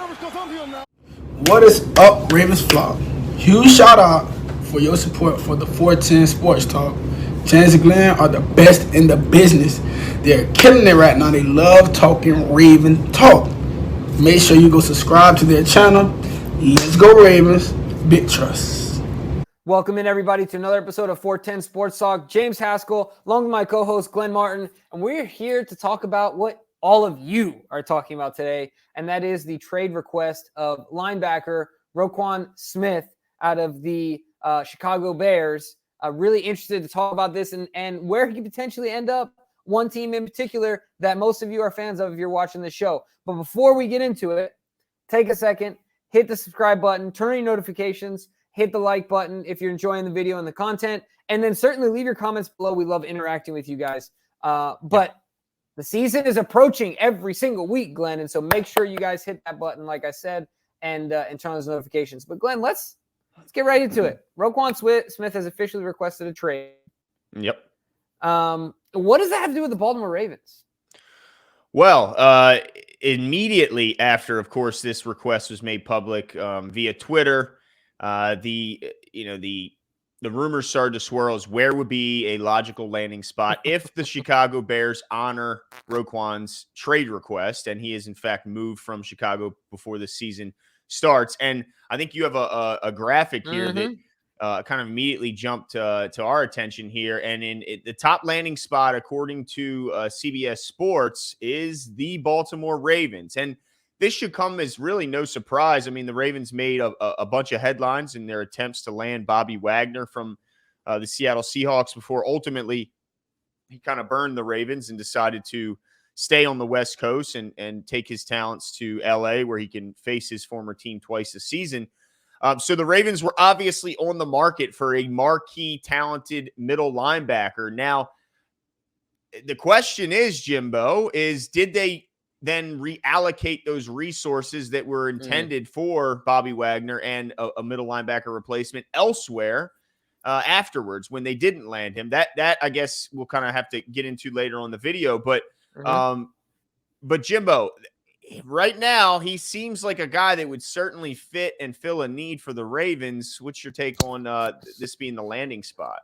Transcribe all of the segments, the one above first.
What is up, Ravens flock? Huge shout out for your support for the 410 Sports Talk. James and Glenn are the best in the business. They're killing it right now. They love talking Raven talk. Make sure you go subscribe to their channel. Let's go Ravens. Big trust. Welcome in, everybody, to another episode of 410 Sports Talk. James Haskell, along with my co-host Glenn Martin, and we're here to talk about what all of you are talking about today, and that is the trade request of linebacker Roquan Smith out of the Chicago Bears. Really interested to talk about this and where he could potentially end up. One team in particular that most of you are fans of if you're watching the show. But before we get into it, take a second, hit the subscribe button, turn on your notifications, hit the like button if you're enjoying the video and the content, and then certainly leave your comments below. We love interacting with you guys. But the season is approaching every single week, Glenn, and so make sure you guys hit that button, like I said, and turn on those notifications. But Glenn, let's get right into it. Roquan Smith has officially requested a trade. Yep. What does that have to do with the Baltimore Ravens? Well, immediately after, of course, this request was made public via Twitter, the rumors started to swirl as where would be a logical landing spot if the Chicago Bears honor Roquan's trade request, and he is in fact moved from Chicago before the season starts. And I think you have a graphic here that kind of immediately jumped to our attention here. And the top landing spot, according to CBS Sports, is the Baltimore Ravens. And this should come as really no surprise. I mean, the Ravens made a bunch of headlines in their attempts to land Bobby Wagner from the Seattle Seahawks before ultimately he kind of burned the Ravens and decided to stay on the West Coast and take his talents to LA, where he can face his former team twice a season. So the Ravens were obviously on the market for a marquee, talented middle linebacker. Now, the question is, Jimbo, did they then reallocate those resources that were intended for Bobby Wagner and a middle linebacker replacement elsewhere afterwards when they didn't land him? That I guess we'll kind of have to get into later on the video. But Jimbo, right now, he seems like a guy that would certainly fit and fill a need for the Ravens. What's your take on this being the landing spot?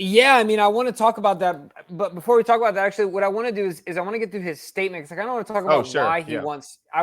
Yeah, I mean, I want to talk about that, but before we talk about that, actually, what I want to do is I want to get through his statement because I kind of want to talk about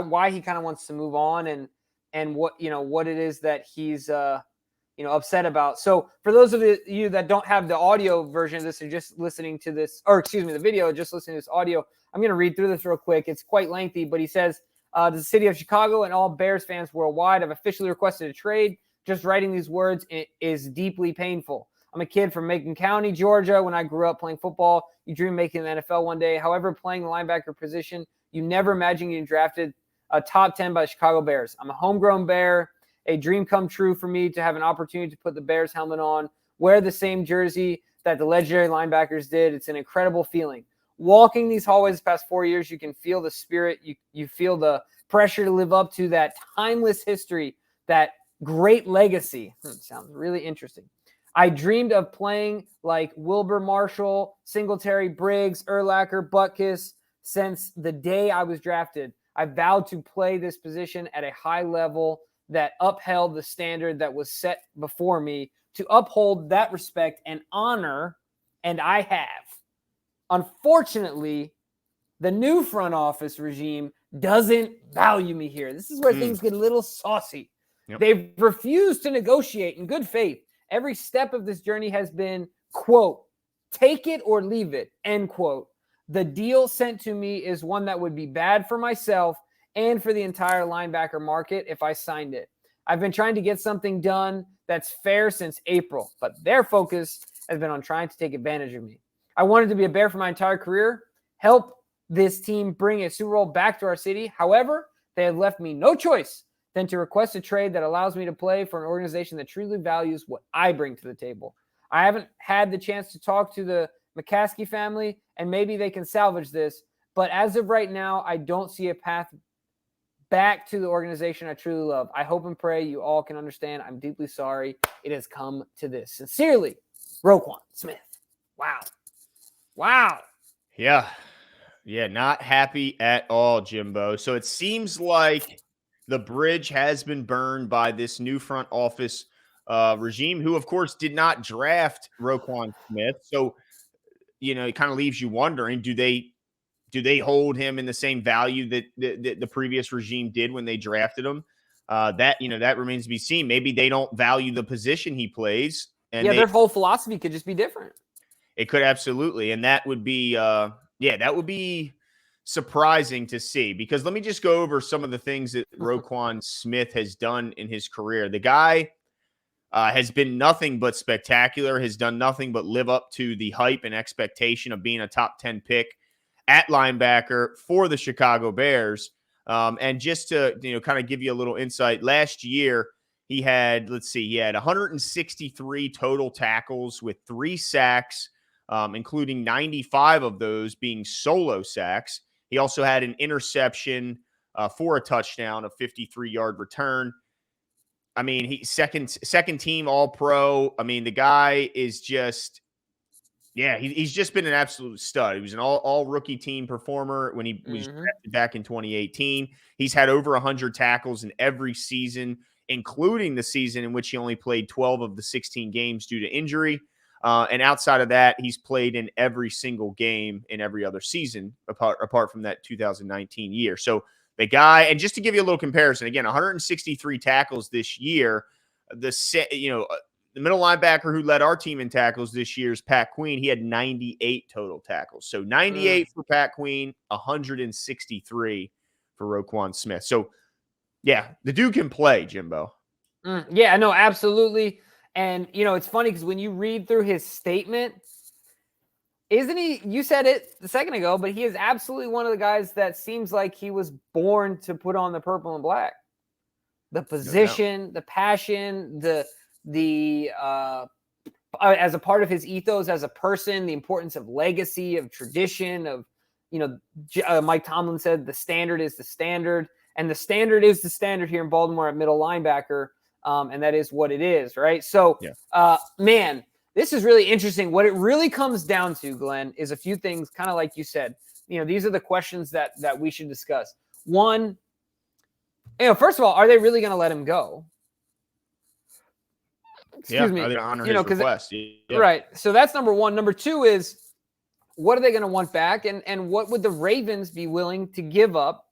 why he kind of wants to move on and what it is that he's upset about. So for those of you that don't have the audio version of this and just listening to this, or excuse me, the video, just listening to this audio, I'm going to read through this real quick. It's quite lengthy, but he says, the city of Chicago and all Bears fans worldwide have officially requested a trade. Just writing these words is deeply painful. I'm a kid from Macon County, Georgia. When I grew up playing football, you dream of making the NFL one day. However, playing the linebacker position, you never imagine getting drafted top 10 by the Chicago Bears. I'm a homegrown Bear, a dream come true for me to have an opportunity to put the Bears helmet on, wear the same jersey that the legendary linebackers did. It's an incredible feeling. Walking these hallways the past 4 years, you can feel the spirit. You feel the pressure to live up to that timeless history, that great legacy. Sounds really interesting. I dreamed of playing like Wilbur Marshall, Singletary, Briggs, Urlacher, Butkus since the day I was drafted. I vowed to play this position at a high level that upheld the standard that was set before me, to uphold that respect and honor, and I have. Unfortunately, the new front office regime doesn't value me here. This is where things get a little saucy. Yep. They've refused to negotiate in good faith. Every step of this journey has been, quote, take it or leave it, end quote. The deal sent to me is one that would be bad for myself and for the entire linebacker market if I signed it. I've been trying to get something done that's fair since April, but their focus has been on trying to take advantage of me. I wanted to be a Bear for my entire career, help this team bring a Super Bowl back to our city. However, they have left me no choice than to request a trade that allows me to play for an organization that truly values what I bring to the table. I haven't had the chance to talk to the McCaskey family, and maybe they can salvage this, but as of right now, I don't see a path back to the organization I truly love. I hope and pray you all can understand. I'm deeply sorry it has come to this. Sincerely, Roquan Smith. Wow. Yeah, not happy at all, Jimbo. So it seems like the bridge has been burned by this new front office regime, who, of course, did not draft Roquan Smith. So, it kind of leaves you wondering, do they hold him in the same value that the previous regime did when they drafted him? That remains to be seen. Maybe they don't value the position he plays. And their whole philosophy could just be different. It could absolutely. And that would be, that would be surprising to see, because let me just go over some of the things that Roquan Smith has done in his career. The guy has been nothing but spectacular, has done nothing but live up to the hype and expectation of being a top 10 pick at linebacker for the Chicago Bears. And just to, kind of give you a little insight, last year he had 163 total tackles with 3 sacks, including 95 of those being solo sacks. He also had an interception for a touchdown, a 53-yard return. I mean, he's second team All-Pro. I mean, the guy is just, he's just been an absolute stud. He was an all rookie team performer when he was drafted back in 2018. He's had over 100 tackles in every season, including the season in which he only played 12 of the 16 games due to injury. And outside of that, he's played in every single game in every other season apart from that 2019 year. So the guy, and just to give you a little comparison, again, 163 tackles this year. The middle linebacker who led our team in tackles this year is Pat Queen. He had 98 total tackles. So 98 for Pat Queen, 163 for Roquan Smith. So, yeah, the dude can play, Jimbo. Yeah, no, absolutely. And, it's funny because when you read through his statement, isn't he, you said it a second ago, but he is absolutely one of the guys that seems like he was born to put on the purple and black. The position, the passion, the as a part of his ethos as a person, the importance of legacy, of tradition, of, Mike Tomlin said the standard is the standard, and the standard is the standard here in Baltimore at middle linebacker. And that is what it is, right? So, man, this is really interesting. What it really comes down to, Glenn, is a few things, kind of like you said. These are the questions that we should discuss. One, first of all, are they really going to let him go? Excuse me. Are they going to honor his request? Right. So that's number one. Number two is, what are they going to want back? And what would the Ravens be willing to give up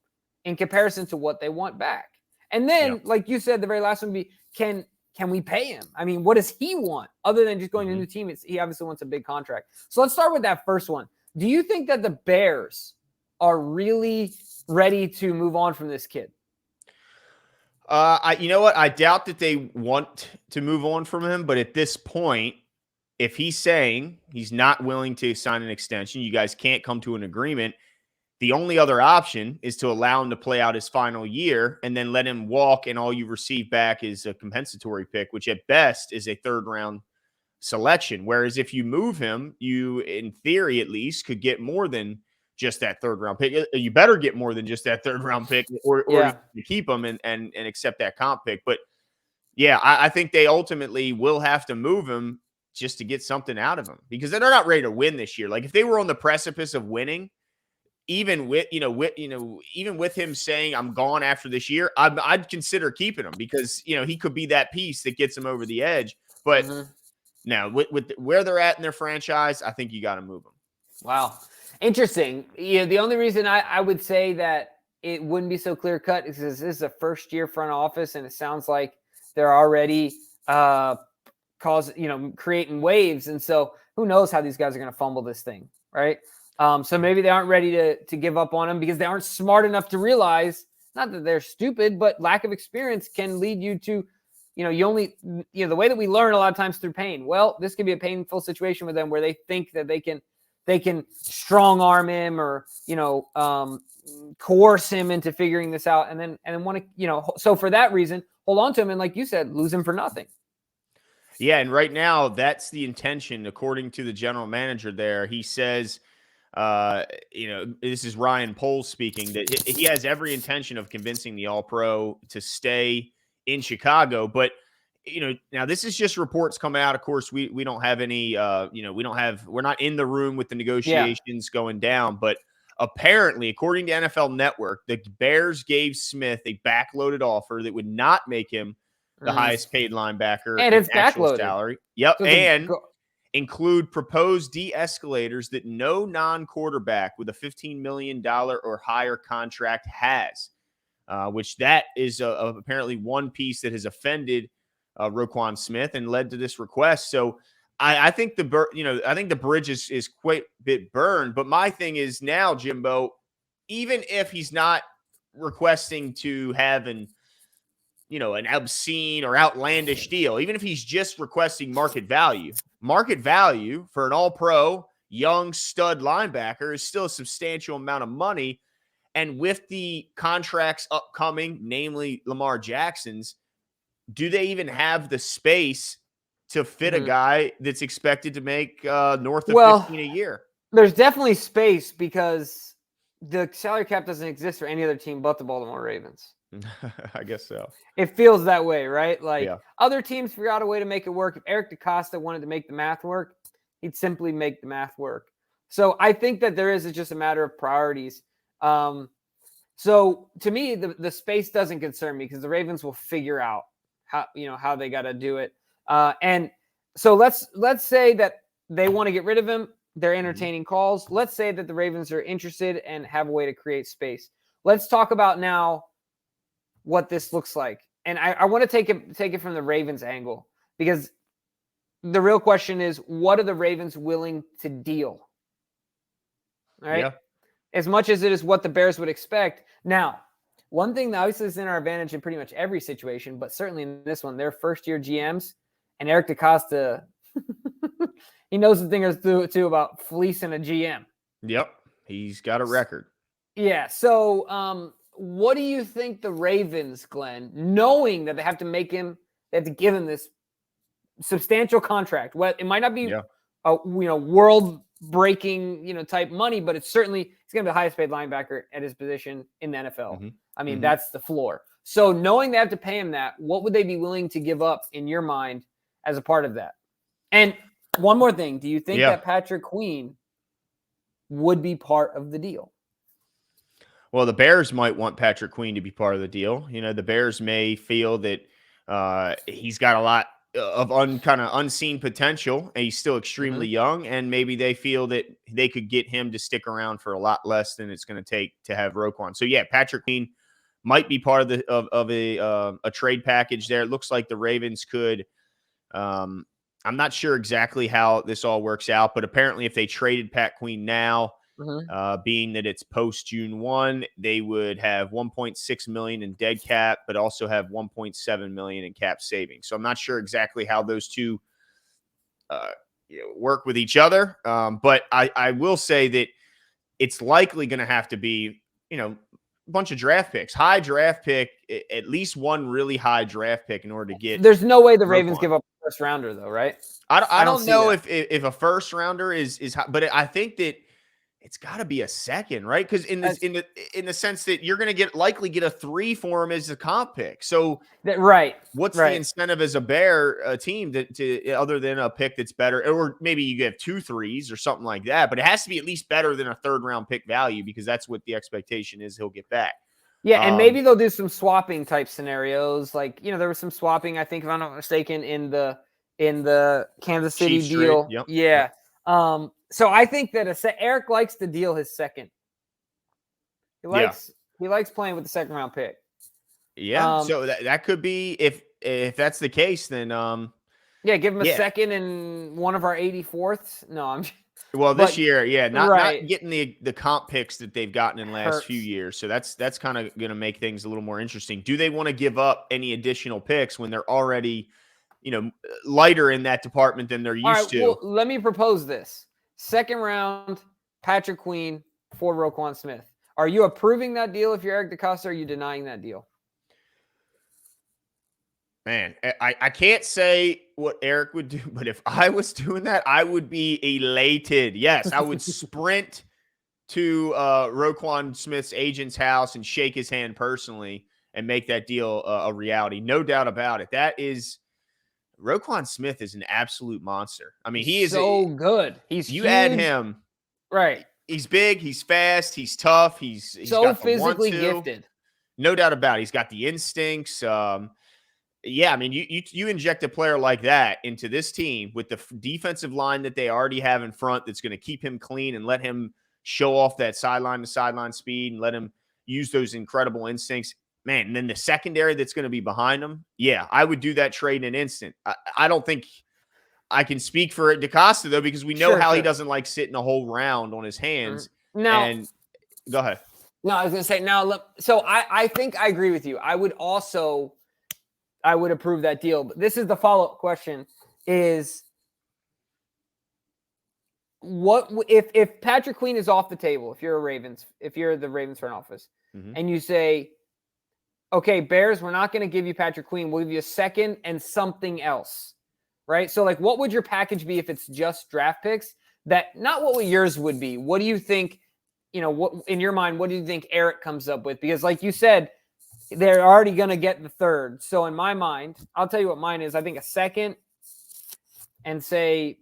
in comparison to what they want back? And then, like you said, the very last one would be, can we pay him? I mean, what does he want other than just going to a new team? He obviously wants a big contract. So let's start with that first one. Do you think that the Bears are really ready to move on from this kid? You know what? I doubt that they want to move on from him. But at this point, if he's saying he's not willing to sign an extension, you guys can't come to an agreement, the only other option is to allow him to play out his final year and then let him walk, and all you receive back is a compensatory pick, which at best is a third-round selection. Whereas if you move him, you, in theory at least, could get more than just that third-round pick. You better get more than just that third-round pick, or you keep him and accept that comp pick. But, yeah, I think they ultimately will have to move him just to get something out of him, because they're not ready to win this year. Like, if they were on the precipice of winning, even with him saying I'm gone after this year, I'd consider keeping him, because he could be that piece that gets him over the edge. But now with where they're at in their franchise, I think you got to move them. Wow, interesting. The only reason I would say that it wouldn't be so clear cut is because this is a first year front office, and it sounds like they're already creating waves, and so who knows how these guys are going to fumble this thing, right? So maybe they aren't ready to give up on him because they aren't smart enough to realize, not that they're stupid, but lack of experience can lead you to, the way that we learn a lot of times through pain. Well, this could be a painful situation with them where they think that they can strong arm him or, coerce him into figuring this out. And then want to, so for that reason, hold on to him. And like you said, lose him for nothing. Yeah. And right now that's the intention, according to the general manager there. He says, this is Ryan Poles speaking, that he has every intention of convincing the All-Pro to stay in Chicago. But, now this is just reports coming out. Of course, we don't have any, we're not in the room with the negotiations going down. But apparently, according to NFL Network, the Bears gave Smith a backloaded offer that would not make him the highest paid linebacker and in it's actual backloaded. salary. Yep. So and include proposed de-escalators that no non-quarterback with a $15 million or higher contract has, which that is apparently one piece that has offended Roquan Smith and led to this request. So I think the bridge is quite a bit burned. But my thing is now, Jimbo, even if he's not requesting to have an obscene or outlandish deal, even if he's just requesting market value for an all-pro young stud linebacker is still a substantial amount of money. And with the contracts upcoming, namely Lamar Jackson's, do they even have the space to fit a guy that's expected to make north of 15 a year? There's definitely space because the salary cap doesn't exist for any other team but the Baltimore Ravens. I guess so. It feels that way, right? Like other teams figure out a way to make it work. If Eric DeCosta wanted to make the math work, he'd simply make the math work. So I think that there is just a matter of priorities. So to me, the space doesn't concern me because the Ravens will figure out how they got to do it. And so let's say that they want to get rid of him. They're entertaining calls. Let's say that the Ravens are interested and have a way to create space. Let's talk about now what this looks like. And I want to take it from the Ravens angle because the real question is, what are the Ravens willing to deal? All right. Yeah. As much as it is what the Bears would expect. Now, one thing that obviously is in our advantage in pretty much every situation, but certainly in this one, they're first-year GMs, and Eric DeCosta, he knows the thing or two about fleecing a GM. Yep, he's got a record. Yeah, so what do you think the Ravens, Glenn, knowing that they have to give him this substantial contract? Well, it might not be world-breaking, type money, but it's going to be the highest paid linebacker at his position in the NFL. Mm-hmm. I mean, that's the floor. So knowing they have to pay him that, what would they be willing to give up in your mind as a part of that? And one more thing, do you think that Patrick Queen would be part of the deal? Well, the Bears might want Patrick Queen to be part of the deal. The Bears may feel that he's got a lot of kind of unseen potential, and he's still extremely young, and maybe they feel that they could get him to stick around for a lot less than it's going to take to have Roquan. So yeah, Patrick Queen might be part of a trade package there. It looks like the Ravens could. I'm not sure exactly how this all works out, but apparently if they traded Pat Queen now, being that it's post June 1, they would have $1.6 million in dead cap, but also have $1.7 million in cap savings. So I'm not sure exactly how those two work with each other. But I will say that it's likely going to have to be, a bunch of draft picks, high draft pick, at least one really high draft pick in order to get. There's no way the Ravens give up a first rounder though, right? I don't know if a first rounder is high, but I think that it's got to be a second, right? Because in the sense that you're going to likely get a 3 for him as a comp pick. So what's the incentive as a Bear team to other than a pick that's better, or maybe you get 2 3s or something like that, but it has to be at least better than a 3rd round pick value because that's what the expectation is he'll get back. Yeah, and maybe they'll do some swapping type scenarios. Like, there was some swapping, I think, if I'm not mistaken, in the Kansas City Chiefs deal. Yep. Yeah. So I think that Eric likes to deal his second. He likes playing with the 2nd round pick. Yeah. So that could be if that's the case, then give him a second and one of our 84ths. No, this year, not getting the comp picks that they've gotten in the last few years. So that's kind of going to make things a little more interesting. Do they want to give up any additional picks when they're already, lighter in that department than they're used to? Well, let me propose this. 2nd round, Patrick Queen for Roquan Smith. Are you approving that deal if you're Eric DeCosta, or are you denying that deal? Man, I can't say what Eric would do, but if I was doing that, I would be elated. Yes, I would sprint to Roquan Smith's agent's house and shake his hand personally and make that deal a reality. No doubt about it. Roquan Smith is an absolute monster. I mean, he is so good. He's you huge. add him. Right. he's big, he's fast, he's tough, he's so got physically gifted. No doubt about it. He's got the instincts. Yeah, I mean, you inject a player like that into this team with the defensive line that they already have in front that's going to keep him clean and let him show off that sideline to sideline speed and let him use those incredible instincts. Man, and then the secondary that's going to be behind him. Yeah, I would do that trade in an instant. I don't think I can speak for DaCosta, though, because we know he doesn't like sitting a whole round on his hands. And go ahead. No, I was going to say, so I think I agree with you. I would approve that deal. But this is the follow-up question is, what if Patrick Queen is off the table, if you're the Ravens front office, and you say, okay, Bears, we're not going to give you Patrick Queen. We'll give you a second and something else, right? So, like, what would your package be if it's just draft picks? Not what yours would be. What do you think, what in your mind, what do you think Eric comes up with? Because like you said, they're already going to get the third. So in my mind, I'll tell you what mine is. I think a second and say,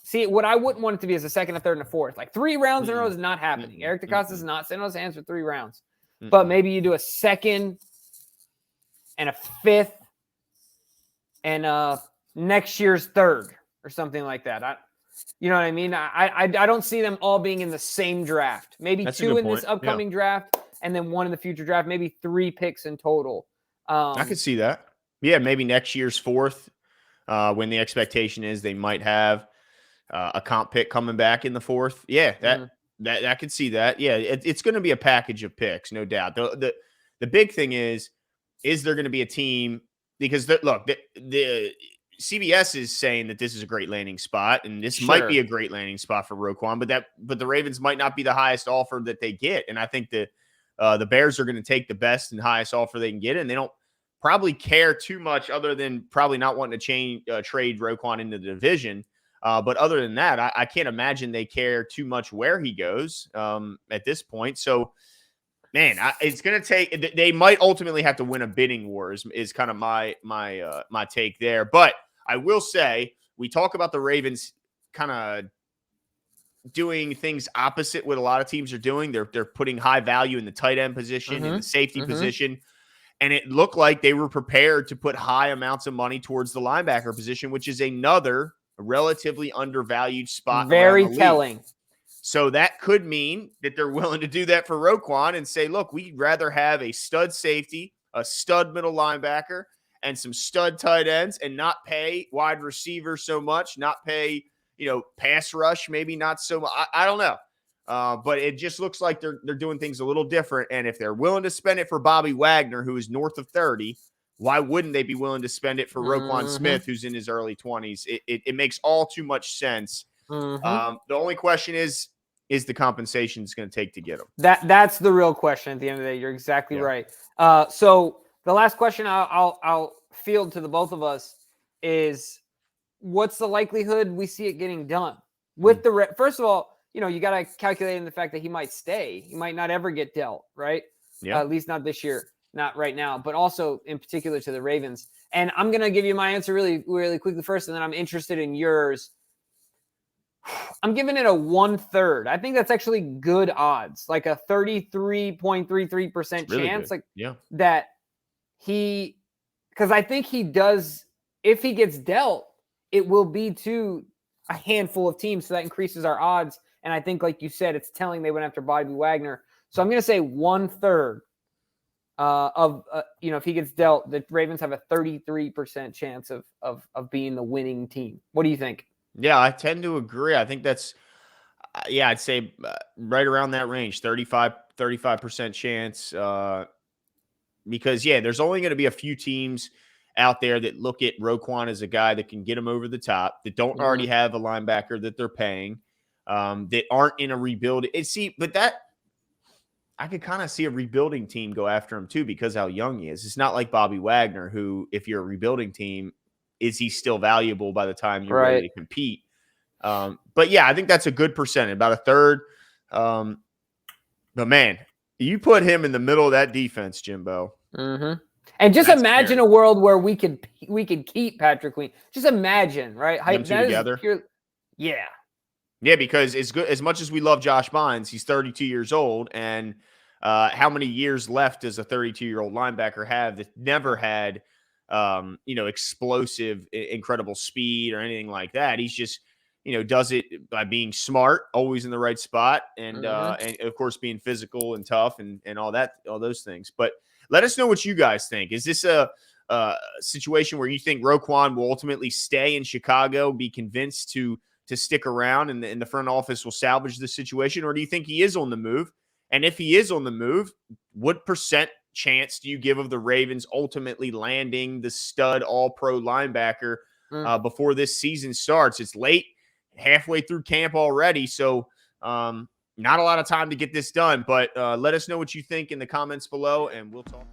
see, what I wouldn't want it to be is a second, a third, and a fourth. Like 3 rounds in a row is not happening. Eric DaCosta is not sitting on his hands for 3 rounds. But maybe you do a second and a fifth and next year's third or something like that. You know what I mean? I don't see them all being in the same draft. Maybe That's 2 in this upcoming draft and then 1 in the future draft. Maybe 3 picks in total. I could see that. Yeah, maybe next year's 4th when the expectation is they might have a comp pick coming back in the 4th. Yeah, that I could see that. Yeah, it's going to be a package of picks, no doubt. The big thing is there going to be a team? Because the CBS is saying that this is a great landing spot, and this might be a great landing spot for Roquan, but the Ravens might not be the highest offer that they get, and I think that the Bears are going to take the best and highest offer they can get, and they don't probably care too much, other than probably not wanting to trade Roquan into the division. But other than that, I can't imagine they care too much where he goes at this point. So, man, it's going to take. They might ultimately have to win a bidding war. Is kind of my take there. But I will say, we talk about the Ravens kind of doing things opposite what a lot of teams are doing. They're putting high value in the tight end position, in the safety position. And it looked like they were prepared to put high amounts of money towards the linebacker position, which is another relatively undervalued spot. Very telling. So that could mean that they're willing to do that for Roquan and say, look, we'd rather have a stud safety, a stud middle linebacker, and some stud tight ends, and not pay wide receivers so much, not pay, pass rush, maybe not so much. I don't know. But it just looks like they're doing things a little different. And if they're willing to spend it for Bobby Wagner, who is north of 30, why wouldn't they be willing to spend it for Roquan Smith, who's in his early 20s? It makes all too much sense. The only question is the compensation it's going to take to get him? That's the real question at the end of the day. You're exactly right. So the last question I'll field to the both of us is, what's the likelihood we see it getting done? With first of all, you got to calculate in the fact that he might stay. He might not ever get dealt, right? Yeah. At least not this year. Not right now, but also in particular to the Ravens. And I'm going to give you my answer really, really quickly first, and then I'm interested in yours. I'm giving it a 1/3. I think that's actually good odds, like a 33.33% chance. That because I think he does, if he gets dealt, it will be to a handful of teams. So that increases our odds. And I think, like you said, it's telling they went after Bobby Wagner. So I'm going to say 1/3. If he gets dealt, the Ravens have a 33% chance of being the winning team. What do you think? Yeah, I tend to agree. I think that's, I'd say right around that range, 35% chance. Because, there's only going to be a few teams out there that look at Roquan as a guy that can get him over the top, that don't already have a linebacker that they're paying, that aren't in a rebuild. But that, I could kind of see a rebuilding team go after him too, because how young he is. It's not like Bobby Wagner, who, if you're a rebuilding team, is he still valuable by the time you're ready to compete? But I think that's a good percentage, about 1/3. But man, you put him in the middle of that defense, Jimbo. And just imagine a world where we could keep Patrick Queen. Just imagine, right? Them two together. Yeah, because as much as we love Josh Bynes, he's 32 years old, and how many years left does a 32-year-old linebacker have that never had, explosive, incredible speed or anything like that? He's just, does it by being smart, always in the right spot, and of course being physical and tough and all those things. But let us know what you guys think. Is this a situation where you think Roquan will ultimately stay in Chicago, be convinced to stick around and the front office will salvage the situation? Or do you think he is on the move? And if he is on the move, what percent chance do you give of the Ravens ultimately landing the stud all-pro linebacker before this season starts? It's late, halfway through camp already, so not a lot of time to get this done. But let us know what you think in the comments below, and we'll talk.